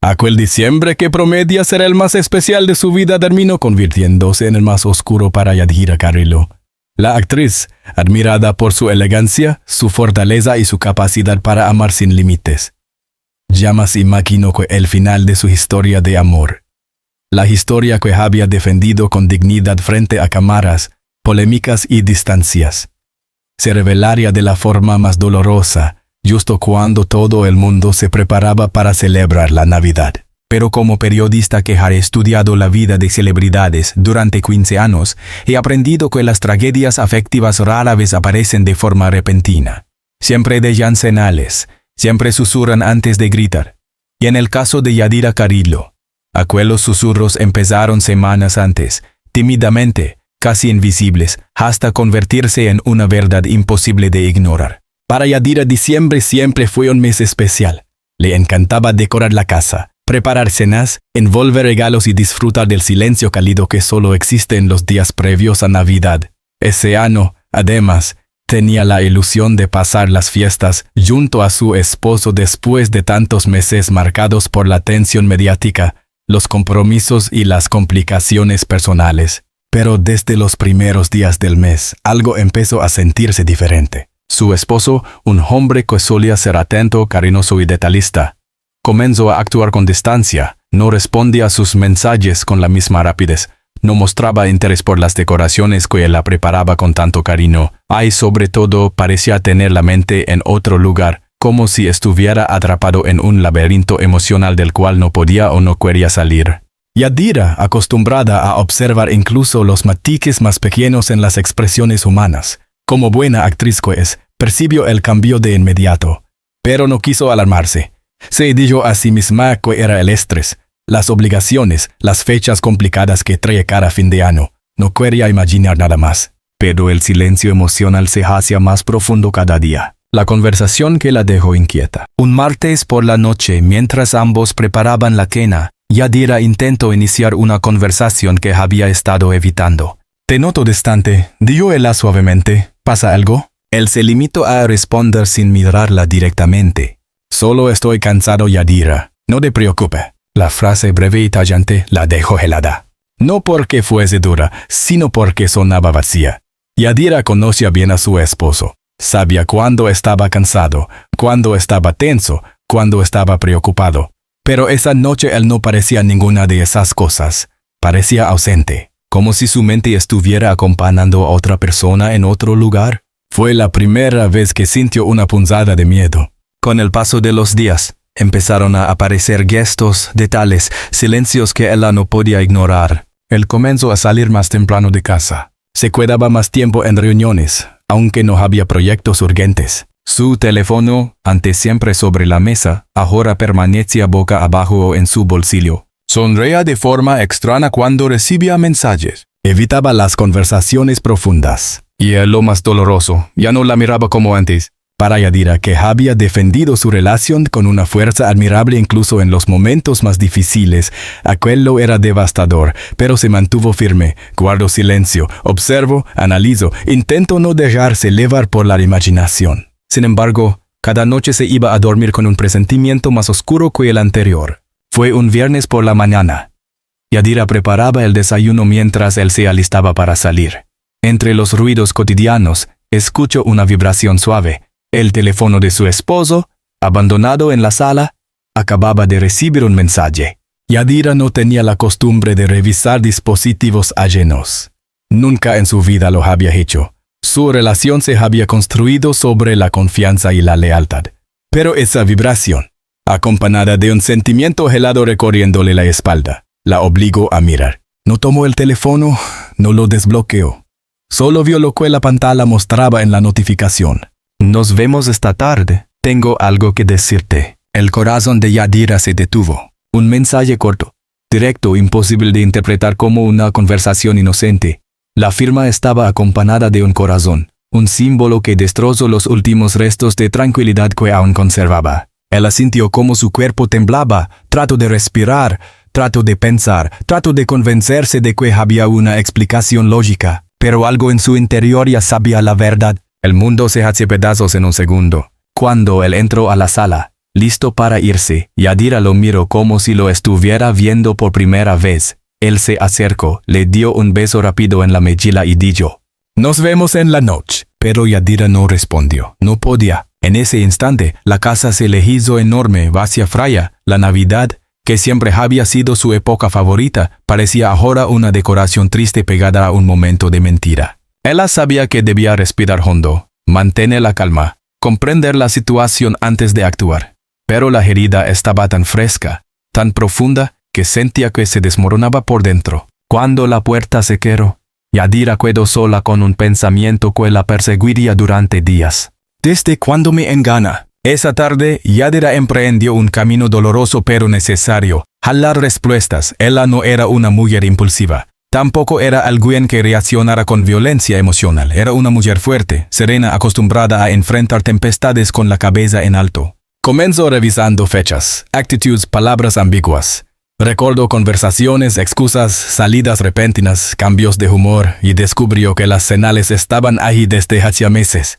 Aquel diciembre que prometía ser el más especial de su vida terminó convirtiéndose en el más oscuro para Yadira Carrillo. La actriz, admirada por su elegancia, su fortaleza y su capacidad para amar sin límites, jamás imaginó que el final de su historia de amor, la historia que había defendido con dignidad frente a cámaras, polémicas y distancias, se revelaría de la forma más dolorosa, justo cuando todo el mundo se preparaba para celebrar la Navidad. Pero como periodista que ha estudiado la vida de celebridades durante 15 años, he aprendido que las tragedias afectivas rara vez aparecen de forma repentina. Siempre dejan señales, siempre susurran antes de gritar. Y en el caso de Yadira Carrillo, aquellos susurros empezaron semanas antes, tímidamente, casi invisibles, hasta convertirse en una verdad imposible de ignorar. Para Yadira, diciembre siempre fue un mes especial. Le encantaba decorar la casa, preparar cenas, envolver regalos y disfrutar del silencio cálido que solo existe en los días previos a Navidad. Ese año, además, tenía la ilusión de pasar las fiestas junto a su esposo después de tantos meses marcados por la tensión mediática, los compromisos y las complicaciones personales. Pero desde los primeros días del mes, algo empezó a sentirse diferente. Su esposo, un hombre que solía ser atento, cariñoso y detallista, comenzó a actuar con distancia, no respondía a sus mensajes con la misma rapidez, no mostraba interés por las decoraciones que él preparaba con tanto cariño, y sobre todo parecía tener la mente en otro lugar, como si estuviera atrapado en un laberinto emocional del cual no podía o no quería salir. Yadira, acostumbrada a observar incluso los matices más pequeños en las expresiones humanas, como buena actriz que es, percibió el cambio de inmediato, pero no quiso alarmarse. Se dijo a sí misma que era el estrés, las obligaciones, las fechas complicadas que trae cada fin de año. No quería imaginar nada más. Pero el silencio emocional se hacía más profundo cada día. La conversación que la dejó inquieta. Un martes por la noche, mientras ambos preparaban la cena, Yadira intentó iniciar una conversación que había estado evitando. «Te noto distante», dijo ella suavemente. «¿Pasa algo?» Él se limitó a responder sin mirarla directamente. «Solo estoy cansado, Yadira. No te preocupe». La frase breve y tallante la dejó helada. No porque fuese dura, sino porque sonaba vacía. Yadira conocía bien a su esposo. Sabía cuándo estaba cansado, cuándo estaba tenso, cuándo estaba preocupado. Pero esa noche él no parecía ninguna de esas cosas. Parecía ausente, como si su mente estuviera acompañando a otra persona en otro lugar. Fue la primera vez que sintió una punzada de miedo. Con el paso de los días, empezaron a aparecer gestos, detalles, silencios que ella no podía ignorar. Él comenzó a salir más temprano de casa. Se quedaba más tiempo en reuniones, aunque no había proyectos urgentes. Su teléfono, antes siempre sobre la mesa, ahora permanecía boca abajo en su bolsillo. Sonreía de forma extraña cuando recibía mensajes. Evitaba las conversaciones profundas. Y lo más doloroso, ya no la miraba como antes. Para Yadira, que había defendido su relación con una fuerza admirable incluso en los momentos más difíciles, aquello era devastador, pero se mantuvo firme, guardó silencio, observó, analizó, intentó no dejarse llevar por la imaginación. Sin embargo, cada noche se iba a dormir con un presentimiento más oscuro que el anterior. Fue un viernes por la mañana. Yadira preparaba el desayuno mientras él se alistaba para salir. Entre los ruidos cotidianos, escuchó una vibración suave. El teléfono de su esposo, abandonado en la sala, acababa de recibir un mensaje. Yadira no tenía la costumbre de revisar dispositivos ajenos. Nunca en su vida lo había hecho. Su relación se había construido sobre la confianza y la lealtad. Pero esa vibración, acompañada de un sentimiento helado recorriéndole la espalda, la obligó a mirar. No tomó el teléfono, no lo desbloqueó. Solo vio lo que la pantalla mostraba en la notificación. «Nos vemos esta tarde. Tengo algo que decirte». El corazón de Yadira se detuvo. Un mensaje corto, directo, imposible de interpretar como una conversación inocente. La firma estaba acompañada de un corazón, un símbolo que destrozó los últimos restos de tranquilidad que aún conservaba. Ella sintió como su cuerpo temblaba. Trató de respirar, trató de pensar, trató de convencerse de que había una explicación lógica. Pero algo en su interior ya sabía la verdad. El mundo se hacía pedazos en un segundo. Cuando él entró a la sala, Listo para irse, Yadira lo miró como si lo estuviera viendo por primera vez. Él se acercó, le dio un beso rápido en la mejilla y dijo: «Nos vemos en la noche». Pero Yadira no respondió, no podía. En ese instante, la casa se le hizo enorme, vacía, fría. La Navidad, que siempre había sido su época favorita, parecía ahora una decoración triste pegada a un momento de mentira. Ella sabía que debía respirar hondo, mantener la calma, comprender la situación antes de actuar. Pero la herida estaba tan fresca, tan profunda, que sentía que se desmoronaba por dentro. Cuando la puerta se cerró, Yadira quedó sola con un pensamiento que la perseguiría durante días. ¿Desde cuándo me engana? Esa tarde, Yadira emprendió un camino doloroso pero necesario. Jalar respuestas. Ella no era una mujer impulsiva. Tampoco era alguien que reaccionara con violencia emocional. Era una mujer fuerte, serena, acostumbrada a enfrentar tempestades con la cabeza en alto. Comenzó revisando fechas, actitudes, palabras ambiguas. Recordó conversaciones, excusas, salidas repentinas, cambios de humor y descubrió que las señales estaban ahí desde hacía meses.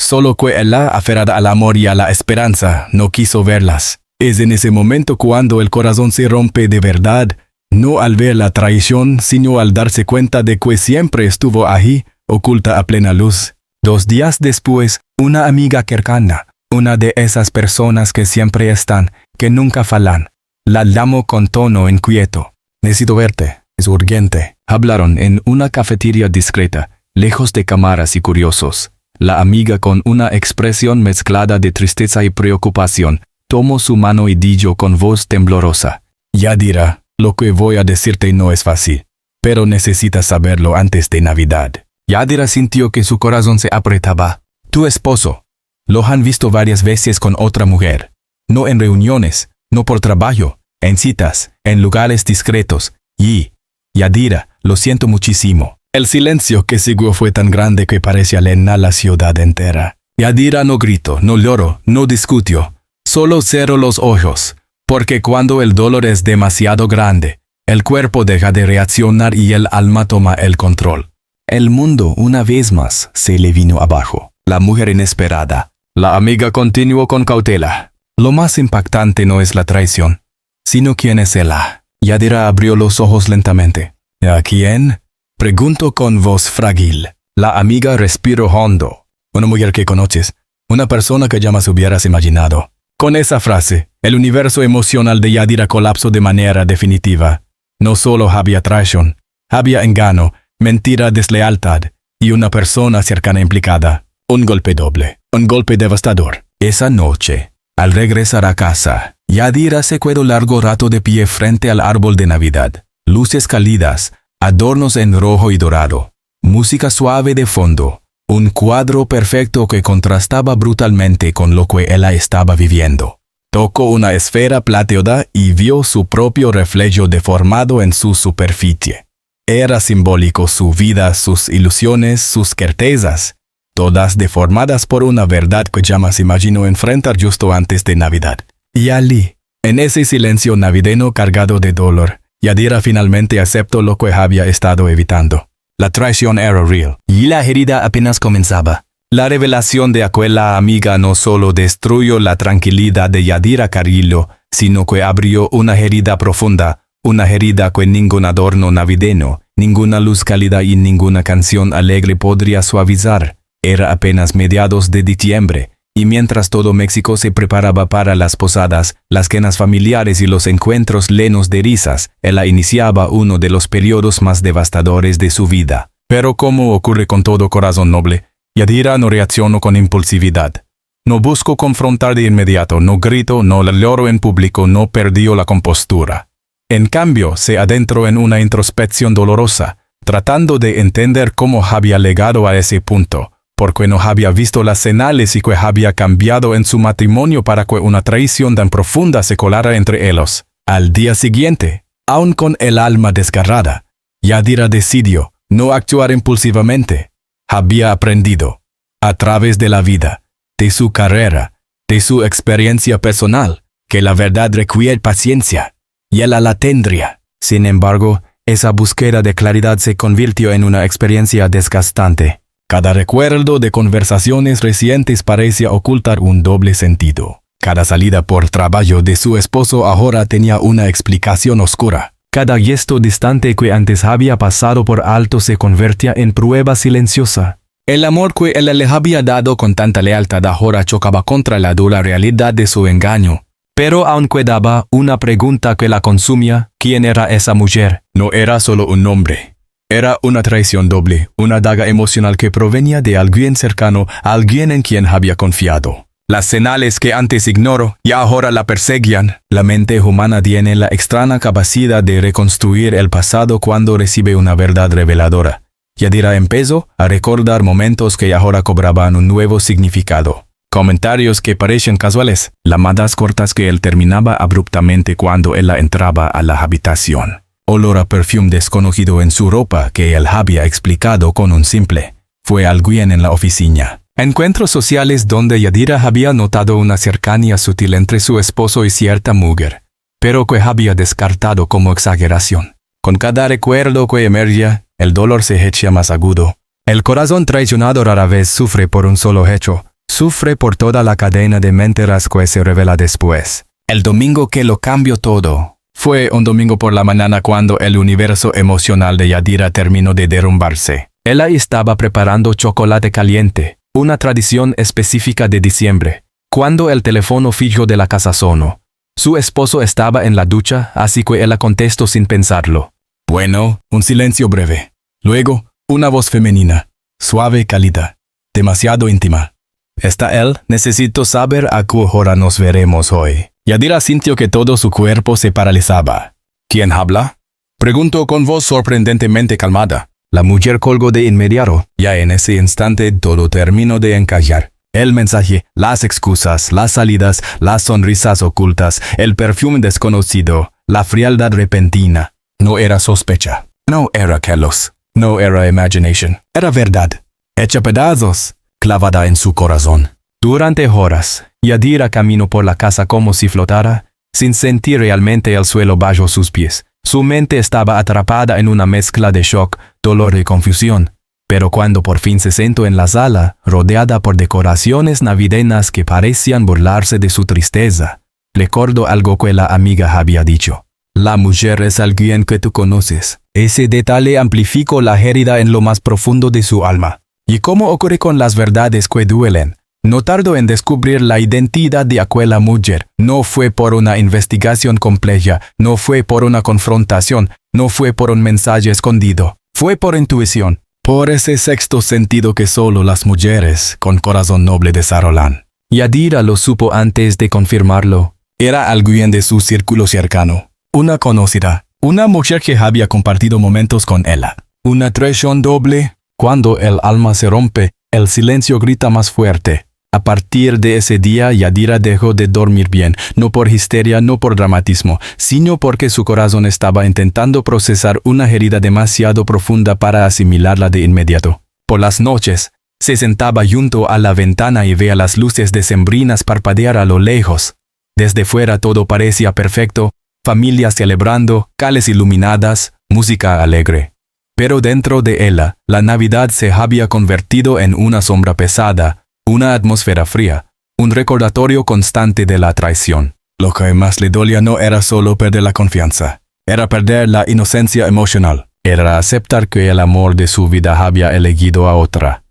Solo que ella, aferrada al amor y a la esperanza, no quiso verlas. Es en ese momento cuando el corazón se rompe de verdad, no al ver la traición, sino al darse cuenta de que siempre estuvo ahí, oculta a plena luz. 2 días después, una amiga cercana, una de esas personas que siempre están, que nunca fallan, la llamó con tono inquieto. «Necesito verte, es urgente». Hablaron en una cafetería discreta, lejos de cámaras y curiosos. La amiga, con una expresión mezclada de tristeza y preocupación, tomó su mano y dijo con voz temblorosa: «Yadira, lo que voy a decirte no es fácil, pero necesitas saberlo antes de Navidad». Yadira sintió que su corazón se apretaba. «Tu esposo. Lo han visto varias veces con otra mujer. No en reuniones, no por trabajo, en citas, en lugares discretos. Y, Yadira, lo siento muchísimo». El silencio que siguió fue tan grande que parecía llenar la ciudad entera. Yadira no gritó, no lloró, no discutió. Solo cerró los ojos, porque cuando el dolor es demasiado grande, el cuerpo deja de reaccionar y el alma toma el control. El mundo, una vez más, se le vino abajo. La mujer inesperada. La amiga continuó con cautela: «Lo más impactante no es la traición, sino quién es ella». Yadira abrió los ojos lentamente. «¿A quién?», preguntó con voz frágil. La amiga respiró hondo. «Una mujer que conoces, una persona que jamás hubieras imaginado». Con esa frase, el universo emocional de Yadira colapsó de manera definitiva. No solo había traición, había engaño, mentira, deslealtad y una persona cercana implicada. Un golpe doble, un golpe devastador. Esa noche, al regresar a casa, Yadira se quedó largo rato de pie frente al árbol de Navidad. Luces cálidas, adornos en rojo y dorado, música suave de fondo, un cuadro perfecto que contrastaba brutalmente con lo que ella estaba viviendo. Tocó una esfera plateada y vio su propio reflejo deformado en su superficie. Era simbólico su vida, sus ilusiones, sus certezas, todas deformadas por una verdad que jamás imaginó enfrentar justo antes de Navidad. Y allí, en ese silencio navideño cargado de dolor, Yadira finalmente aceptó lo que había estado evitando. La traición era real, y la herida apenas comenzaba. La revelación de aquella amiga no solo destruyó la tranquilidad de Yadira Carrillo, sino que abrió una herida profunda, una herida que ningún adorno navideño, ninguna luz cálida y ninguna canción alegre podría suavizar. Era apenas mediados de diciembre, y mientras todo México se preparaba para las posadas, las cenas familiares y los encuentros llenos de risas, ella iniciaba uno de los periodos más devastadores de su vida. Pero como ocurre con todo corazón noble, Yadira no reaccionó con impulsividad. No buscó confrontar de inmediato, no gritó, no lloró en público, no perdió la compostura. En cambio, se adentró en una introspección dolorosa, tratando de entender cómo había llegado a ese punto, porque no había visto las señales y que había cambiado en su matrimonio para que una traición tan profunda se colara entre ellos. Al día siguiente, aun con el alma desgarrada, Yadira decidió no actuar impulsivamente. Había aprendido, a través de la vida, de su carrera, de su experiencia personal, que la verdad requiere paciencia, y ella la tendría. Sin embargo, esa búsqueda de claridad se convirtió en una experiencia desgastante. Cada recuerdo de conversaciones recientes parecía ocultar un doble sentido. Cada salida por trabajo de su esposo ahora tenía una explicación oscura. Cada gesto distante que antes había pasado por alto se convertía en prueba silenciosa. El amor que él le había dado con tanta lealtad ahora chocaba contra la dura realidad de su engaño. Pero aún quedaba una pregunta que la consumía: ¿quién era esa mujer? No era solo un nombre. Era una traición doble, una daga emocional que provenía de alguien cercano, alguien en quien había confiado. Las señales que antes ignoró y ahora la perseguían. La mente humana tiene la extraña capacidad de reconstruir el pasado cuando recibe una verdad reveladora. Yadira empezó a recordar momentos que ahora cobraban un nuevo significado. Comentarios que parecían casuales, llamadas cortas que él terminaba abruptamente cuando ella entraba a la habitación. Olor a perfume desconocido en su ropa que él había explicado con un simple: fue alguien en la oficina. Encuentros sociales donde Yadira había notado una cercanía sutil entre su esposo y cierta mujer, pero que había descartado como exageración. Con cada recuerdo que emergía, el dolor se hacía más agudo. El corazón traicionado rara vez sufre por un solo hecho, sufre por toda la cadena de mentiras que se revela después. El domingo que lo cambió todo. Fue un domingo por la mañana cuando el universo emocional de Yadira terminó de derrumbarse. Ella estaba preparando chocolate caliente, una tradición específica de diciembre, cuando el teléfono fijo de la casa sonó. Su esposo estaba en la ducha, así que ella contestó sin pensarlo. Bueno, un silencio breve. Luego, una voz femenina, suave y cálida, demasiado íntima. ¿Está él? Necesito saber a qué hora nos veremos hoy. Yadira sintió que todo su cuerpo se paralizaba. ¿Quién habla? Preguntó con voz sorprendentemente calmada. La mujer colgó de inmediato. Ya en ese instante todo terminó de encajar. El mensaje, las excusas, las salidas, las sonrisas ocultas, el perfume desconocido, la frialdad repentina. No era sospecha. No era celos. No era imaginación. Era verdad. Hecha pedazos, clavada en su corazón. Durante horas, Yadira caminó por la casa como si flotara, sin sentir realmente el suelo bajo sus pies. Su mente estaba atrapada en una mezcla de shock, dolor y confusión. Pero cuando por fin se sentó en la sala, rodeada por decoraciones navideñas que parecían burlarse de su tristeza, recordó algo que la amiga había dicho. La mujer es alguien que tú conoces. Ese detalle amplificó la herida en lo más profundo de su alma. Y como ocurre con las verdades que duelen, no tardó en descubrir la identidad de aquella mujer. No fue por una investigación compleja, no fue por una confrontación, no fue por un mensaje escondido. Fue por intuición, por ese sexto sentido que solo las mujeres con corazón noble desarrollan. Yadira lo supo antes de confirmarlo. Era alguien de su círculo cercano, una conocida, una mujer que había compartido momentos con ella. Una traición doble. Cuando el alma se rompe, el silencio grita más fuerte. A partir de ese día, Yadira dejó de dormir bien, no por histeria, no por dramatismo, sino porque su corazón estaba intentando procesar una herida demasiado profunda para asimilarla de inmediato. Por las noches, se sentaba junto a la ventana y veía las luces decembrinas parpadear a lo lejos. Desde fuera todo parecía perfecto, familias celebrando, calles iluminadas, música alegre. Pero dentro de ella, la Navidad se había convertido en una sombra pesada, una atmósfera fría, un recordatorio constante de la traición. Lo que más le dolía no era solo perder la confianza, era perder la inocencia emocional, era aceptar que el amor de su vida había elegido a otra,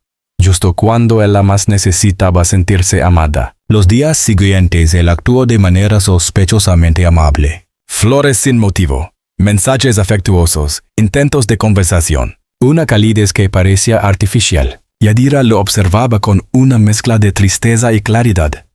justo cuando ella más necesitaba sentirse amada. Los días siguientes él actuó de manera sospechosamente amable. Flores sin motivo, mensajes afectuosos, intentos de conversación, una calidez que parecía artificial. Yadira lo observaba con una mezcla de tristeza y claridad.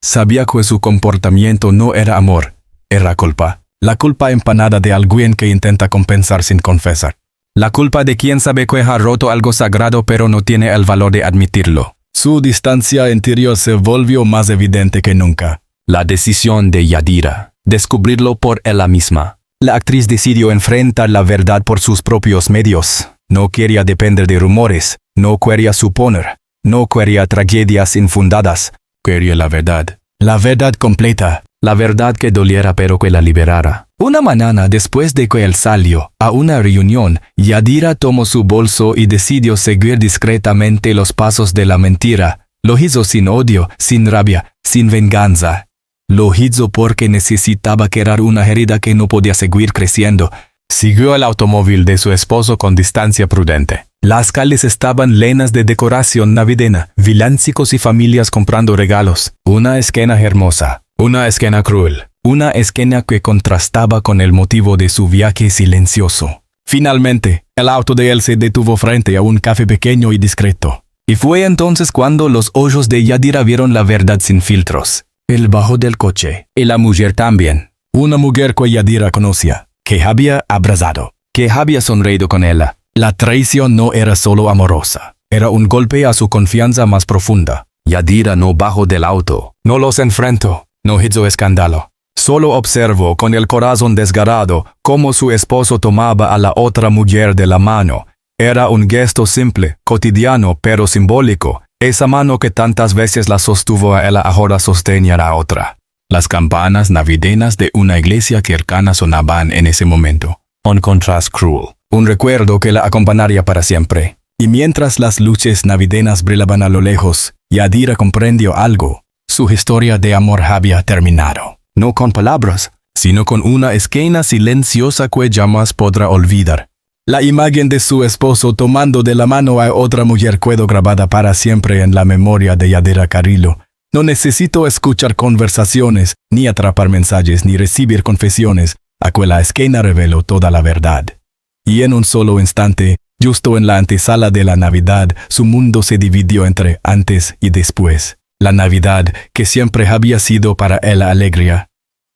Sabía que su comportamiento no era amor, era culpa. La culpa empanada de alguien que intenta compensar sin confesar. La culpa de quien sabe que ha roto algo sagrado pero no tiene el valor de admitirlo. Su distancia interior se volvió más evidente que nunca. La decisión de Yadira, descubrirlo por ella misma. La actriz decidió enfrentar la verdad por sus propios medios. No quería depender de rumores, no quería suponer, no quería tragedias infundadas. Quería la verdad completa, la verdad que doliera pero que la liberara. Una mañana después de que él salió a una reunión, Yadira tomó su bolso y decidió seguir discretamente los pasos de la mentira. Lo hizo sin odio, sin rabia, sin venganza. Lo hizo porque necesitaba curar una herida que no podía seguir creciendo. Siguió el automóvil de su esposo con distancia prudente. Las calles estaban llenas de decoración navideña, villancicos y familias comprando regalos. Una escena hermosa, una escena cruel, una escena que contrastaba con el motivo de su viaje silencioso. Finalmente, el auto de él se detuvo frente a un café pequeño y discreto. Y fue entonces cuando los ojos de Yadira vieron la verdad sin filtros. Él bajó del coche, y la mujer también. Una mujer que Yadira conocía, que había abrazado, que había sonreído con ella. La traición no era solo amorosa, era un golpe a su confianza más profunda. Yadira no bajó del auto, no los enfrentó, no hizo escándalo. Solo observó con el corazón desgarrado cómo su esposo tomaba a la otra mujer de la mano. Era un gesto simple, cotidiano, pero simbólico. Esa mano que tantas veces la sostuvo a ella ahora sostenía a otra. Las campanas navideñas de una iglesia cercana sonaban en ese momento. Un contraste cruel. Un recuerdo que la acompañaría para siempre. Y mientras las luces navideñas brillaban a lo lejos, Yadira comprendió algo. Su historia de amor había terminado. No con palabras, sino con una esquina silenciosa que jamás podrá olvidar. La imagen de su esposo tomando de la mano a otra mujer quedó grabada para siempre en la memoria de Yadira Carrillo. No necesito escuchar conversaciones, ni atrapar mensajes, ni recibir confesiones. Aquella esquina reveló toda la verdad. Y en un solo instante, justo en la antesala de la Navidad, su mundo se dividió entre antes y después. La Navidad, que siempre había sido para él alegría,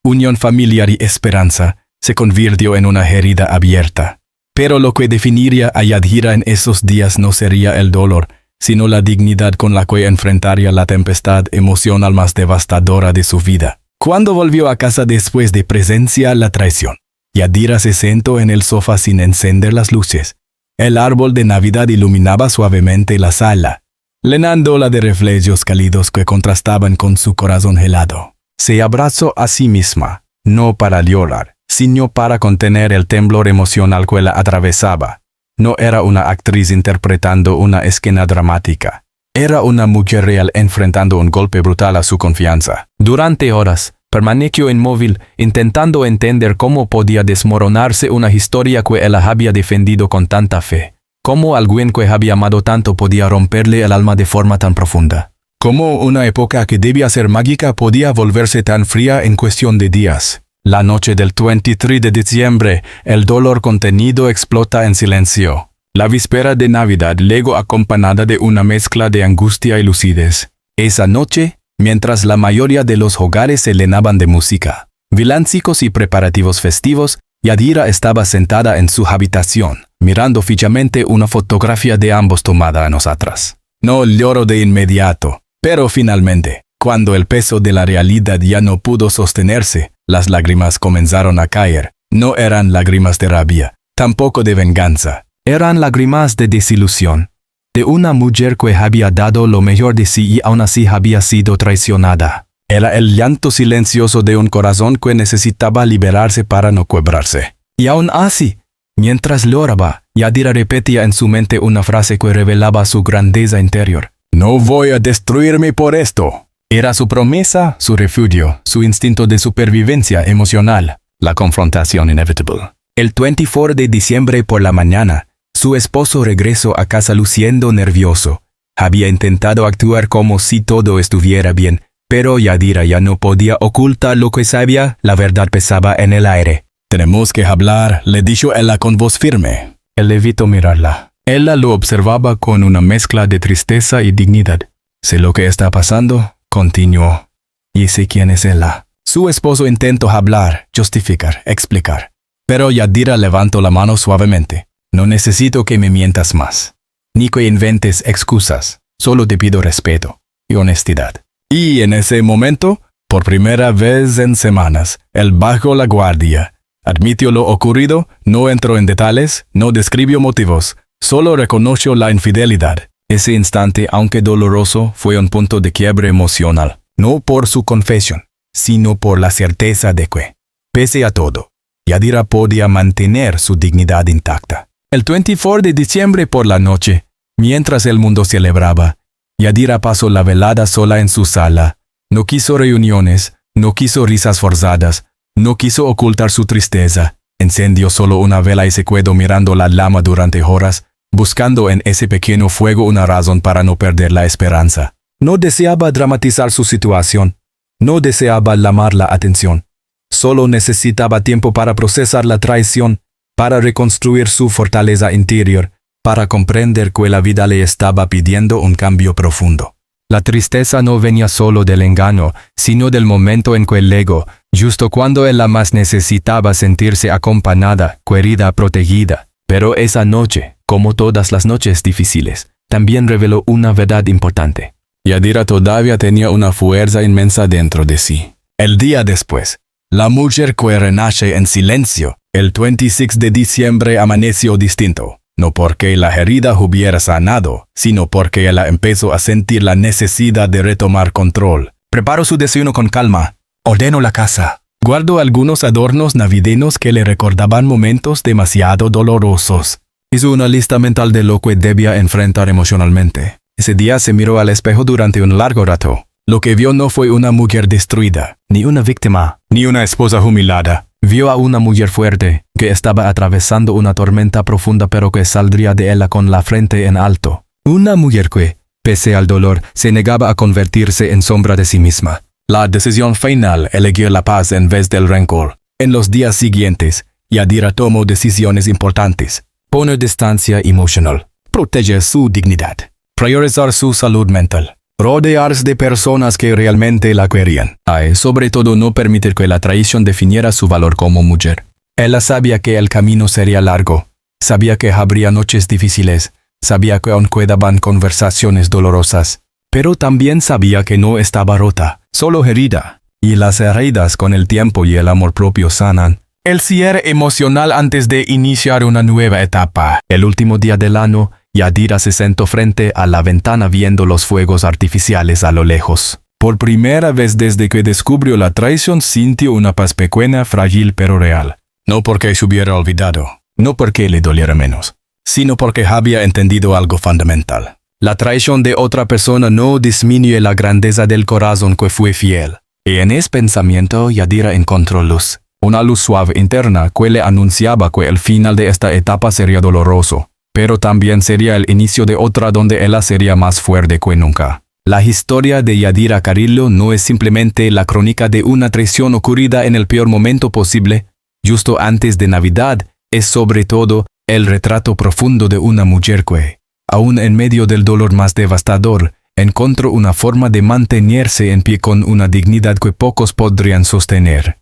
unión familiar y esperanza, se convirtió en una herida abierta. Pero lo que definiría a Yadira en esos días no sería el dolor, sino la dignidad con la que enfrentaría la tempestad emocional más devastadora de su vida. Cuando volvió a casa después de presenciar la traición, Yadira se sentó en el sofá sin encender las luces. El árbol de Navidad iluminaba suavemente la sala, llenándola de reflejos cálidos que contrastaban con su corazón helado. Se abrazó a sí misma, no para llorar, sino para contener el temblor emocional que la atravesaba. No era una actriz interpretando una escena dramática. Era una mujer real enfrentando un golpe brutal a su confianza. Durante horas, permaneció inmóvil, intentando entender cómo podía desmoronarse una historia que él había defendido con tanta fe. Cómo alguien que había amado tanto podía romperle el alma de forma tan profunda. Cómo una época que debía ser mágica podía volverse tan fría en cuestión de días. La noche del 23 de diciembre, el dolor contenido explota en silencio. La víspera de Navidad luego acompañada de una mezcla de angustia y lucidez. Esa noche, mientras la mayoría de los hogares se llenaban de música, villancicos y preparativos festivos, Yadira estaba sentada en su habitación, mirando fijamente una fotografía de ambos tomada años atrás. No lloró de inmediato, pero finalmente, cuando el peso de la realidad ya no pudo sostenerse, las lágrimas comenzaron a caer. No eran lágrimas de rabia, tampoco de venganza. Eran lágrimas de desilusión, de una mujer que había dado lo mejor de sí y aún así había sido traicionada. Era el llanto silencioso de un corazón que necesitaba liberarse para no quebrarse. Y aún así, mientras lloraba, Yadira repetía en su mente una frase que revelaba su grandeza interior. «No voy a destruirme por esto». Era su promesa, su refugio, su instinto de supervivencia emocional, la confrontación inevitable. El 24 de diciembre por la mañana, su esposo regresó a casa luciendo nervioso. Había intentado actuar como si todo estuviera bien, pero Yadira ya no podía ocultar lo que sabía, la verdad pesaba en el aire. «Tenemos que hablar», le dijo ella con voz firme. Él evitó mirarla. Ella lo observaba con una mezcla de tristeza y dignidad. «Sé lo que está pasando», continuó, «y sé quién es ella». Su esposo intentó hablar, justificar, explicar. Pero Yadira levantó la mano suavemente. «No necesito que me mientas más, ni que inventes excusas. Solo te pido respeto y honestidad». Y en ese momento, por primera vez en semanas, él bajó la guardia. Admitió lo ocurrido, no entró en detalles, no describió motivos, solo reconoció la infidelidad. Ese instante, aunque doloroso, fue un punto de quiebre emocional, no por su confesión, sino por la certeza de que, pese a todo, Yadira podía mantener su dignidad intacta. El 24 de diciembre por la noche, mientras el mundo celebraba, Yadira pasó la velada sola en su sala. No quiso reuniones, No quiso risas forzadas, no quiso ocultar su tristeza. Encendió solo una vela y se quedó mirando la llama durante horas, buscando en ese pequeño fuego una razón para no perder la esperanza. No deseaba dramatizar su situación, no deseaba llamar la atención. Solo necesitaba tiempo para procesar la traición, para reconstruir su fortaleza interior, para comprender que la vida le estaba pidiendo un cambio profundo. La tristeza no venía solo del engaño, sino del momento en que el ego, justo cuando ella más necesitaba sentirse acompañada, querida, protegida. Pero esa noche, como todas las noches difíciles, también reveló una verdad importante. Yadira todavía tenía una fuerza inmensa dentro de sí. El día después, la mujer que renace en silencio, el 26 de diciembre amaneció distinto. No porque la herida hubiera sanado, sino porque ella empezó a sentir la necesidad de retomar control. Preparó su desayuno con calma, ordenó la casa. Guardó algunos adornos navideños que le recordaban momentos demasiado dolorosos. Hizo una lista mental de lo que debía enfrentar emocionalmente. Ese día se miró al espejo durante un largo rato. Lo que vio no fue una mujer destruida, ni una víctima, ni una esposa humillada. Vio a una mujer fuerte, que estaba atravesando una tormenta profunda pero que saldría de ella con la frente en alto. Una mujer que, pese al dolor, se negaba a convertirse en sombra de sí misma. La decisión final eligió la paz en vez del rencor. En los días siguientes, Yadira tomó decisiones importantes. Poner distancia emocional. Proteger su dignidad. Priorizar su salud mental. Rodearse de personas que realmente la querían. Sobre todo no permitir que la traición definiera su valor como mujer. Ella sabía que el camino sería largo. Sabía que habría noches difíciles. Sabía que aún quedaban conversaciones dolorosas. Pero también sabía que no estaba rota, solo herida. Y las heridas con el tiempo y el amor propio sanan. El cierre emocional antes de iniciar una nueva etapa. El último día del año, Yadira se sentó frente a la ventana viendo los fuegos artificiales a lo lejos. Por primera vez desde que descubrió la traición sintió una paz pequeña, frágil pero real. No porque se hubiera olvidado, no porque le doliera menos, sino porque había entendido algo fundamental. La traición de otra persona no disminuye la grandeza del corazón que fue fiel. Y en ese pensamiento Yadira encontró luz. Una luz suave interna que le anunciaba que el final de esta etapa sería doloroso. Pero también sería el inicio de otra donde ella sería más fuerte que nunca. La historia de Yadira Carrillo no es simplemente la crónica de una traición ocurrida en el peor momento posible, justo antes de Navidad, es sobre todo el retrato profundo de una mujer que, aún en medio del dolor más devastador, encontró una forma de mantenerse en pie con una dignidad que pocos podrían sostener.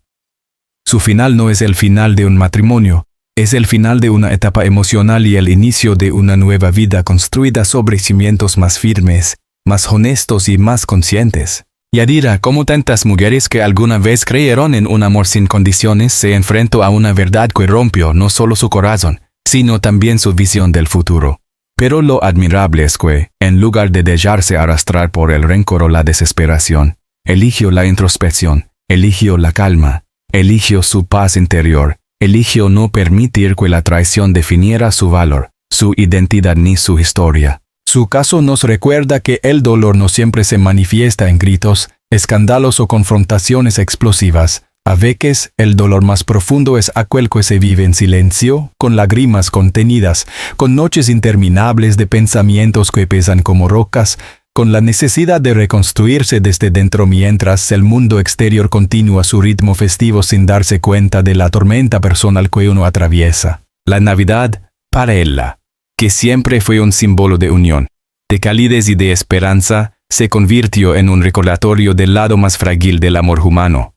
Su final no es el final de un matrimonio, es el final de una etapa emocional y el inicio de una nueva vida construida sobre cimientos más firmes, más honestos y más conscientes. Yadira, como tantas mujeres que alguna vez creyeron en un amor sin condiciones, se enfrentó a una verdad que rompió no solo su corazón, sino también su visión del futuro. Pero lo admirable es que, en lugar de dejarse arrastrar por el rencor o la desesperación, eligió la introspección, eligió la calma, eligió su paz interior. Eligió no permitir que la traición definiera su valor, su identidad ni su historia. Su caso nos recuerda que el dolor no siempre se manifiesta en gritos, escándalos o confrontaciones explosivas. A veces, el dolor más profundo es aquel que se vive en silencio, con lágrimas contenidas, con noches interminables de pensamientos que pesan como rocas, con la necesidad de reconstruirse desde dentro mientras el mundo exterior continúa su ritmo festivo sin darse cuenta de la tormenta personal que uno atraviesa. La Navidad, para ella, que siempre fue un símbolo de unión, de calidez y de esperanza, se convirtió en un recordatorio del lado más frágil del amor humano.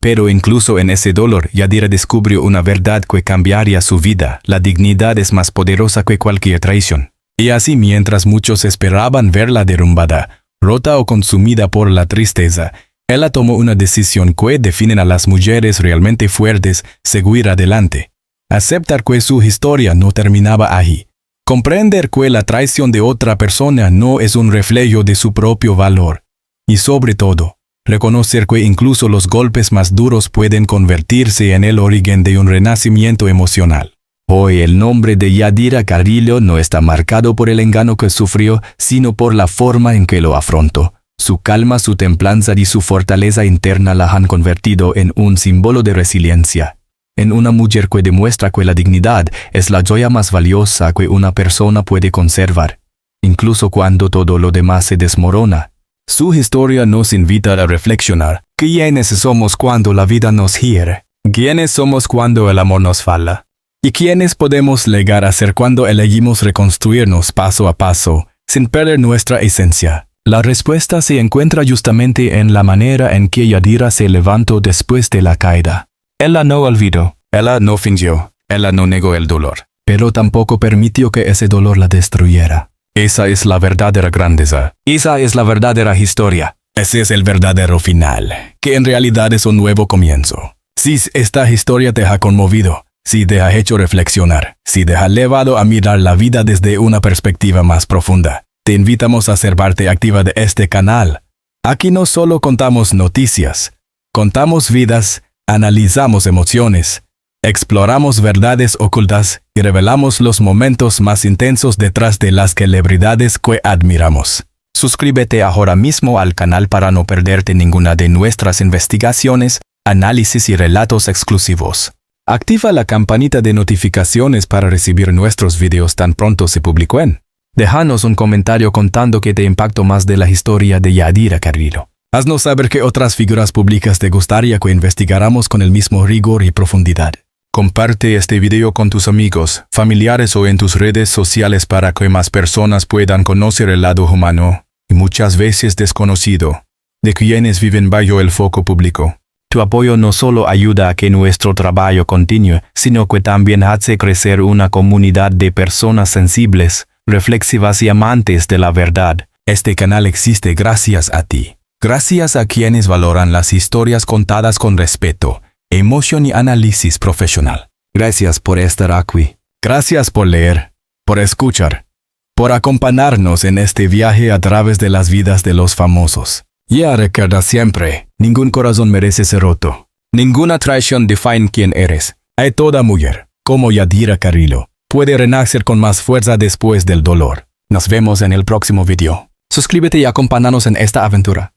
Pero incluso en ese dolor, Yadira descubrió una verdad que cambiaría su vida. La dignidad es más poderosa que cualquier traición. Y así mientras muchos esperaban verla derrumbada, rota o consumida por la tristeza, ella tomó una decisión que define a las mujeres realmente fuertes, seguir adelante. Aceptar que su historia no terminaba ahí. Comprender que la traición de otra persona no es un reflejo de su propio valor. Y sobre todo, reconocer que incluso los golpes más duros pueden convertirse en el origen de un renacimiento emocional. Hoy el nombre de Yadira Carrillo no está marcado por el engaño que sufrió, sino por la forma en que lo afrontó. Su calma, su templanza y su fortaleza interna la han convertido en un símbolo de resiliencia. En una mujer que demuestra que la dignidad es la joya más valiosa que una persona puede conservar, incluso cuando todo lo demás se desmorona. Su historia nos invita a reflexionar. ¿Quiénes somos cuando la vida nos hiere? ¿Quiénes somos cuando el amor nos falla? ¿Y quiénes podemos llegar a ser cuando elegimos reconstruirnos paso a paso, sin perder nuestra esencia? La respuesta se encuentra justamente en la manera en que Yadira se levantó después de la caída. Ella no olvidó, ella no fingió, ella no negó el dolor, pero tampoco permitió que ese dolor la destruyera. Esa es la verdadera grandeza. Esa es la verdadera historia. Ese es el verdadero final, que en realidad es un nuevo comienzo. Si esta historia te ha conmovido, si te ha hecho reflexionar, si te ha llevado a mirar la vida desde una perspectiva más profunda, te invitamos a ser parte activa de este canal. Aquí no solo contamos noticias, contamos vidas, analizamos emociones, exploramos verdades ocultas y revelamos los momentos más intensos detrás de las celebridades que admiramos. Suscríbete ahora mismo al canal para no perderte ninguna de nuestras investigaciones, análisis y relatos exclusivos. Activa la campanita de notificaciones para recibir nuestros videos tan pronto se publiquen. Déjanos un comentario contando qué te impactó más de la historia de Yadira Carrillo. Haznos saber qué otras figuras públicas te gustaría que investigáramos con el mismo rigor y profundidad. Comparte este video con tus amigos, familiares o en tus redes sociales para que más personas puedan conocer el lado humano, y muchas veces desconocido, de quienes viven bajo el foco público. Tu apoyo no solo ayuda a que nuestro trabajo continúe, sino que también hace crecer una comunidad de personas sensibles, reflexivas y amantes de la verdad. Este canal existe gracias a ti. Gracias a quienes valoran las historias contadas con respeto, emoción y análisis profesional. Gracias por estar aquí. Gracias por leer, por escuchar, por acompañarnos en este viaje a través de las vidas de los famosos. Ya recuerda siempre, ningún corazón merece ser roto. Ninguna traición define quién eres. Hay toda mujer, como Yadira Carrillo, puede renacer con más fuerza después del dolor. Nos vemos en el próximo video. Suscríbete y acompáñanos en esta aventura.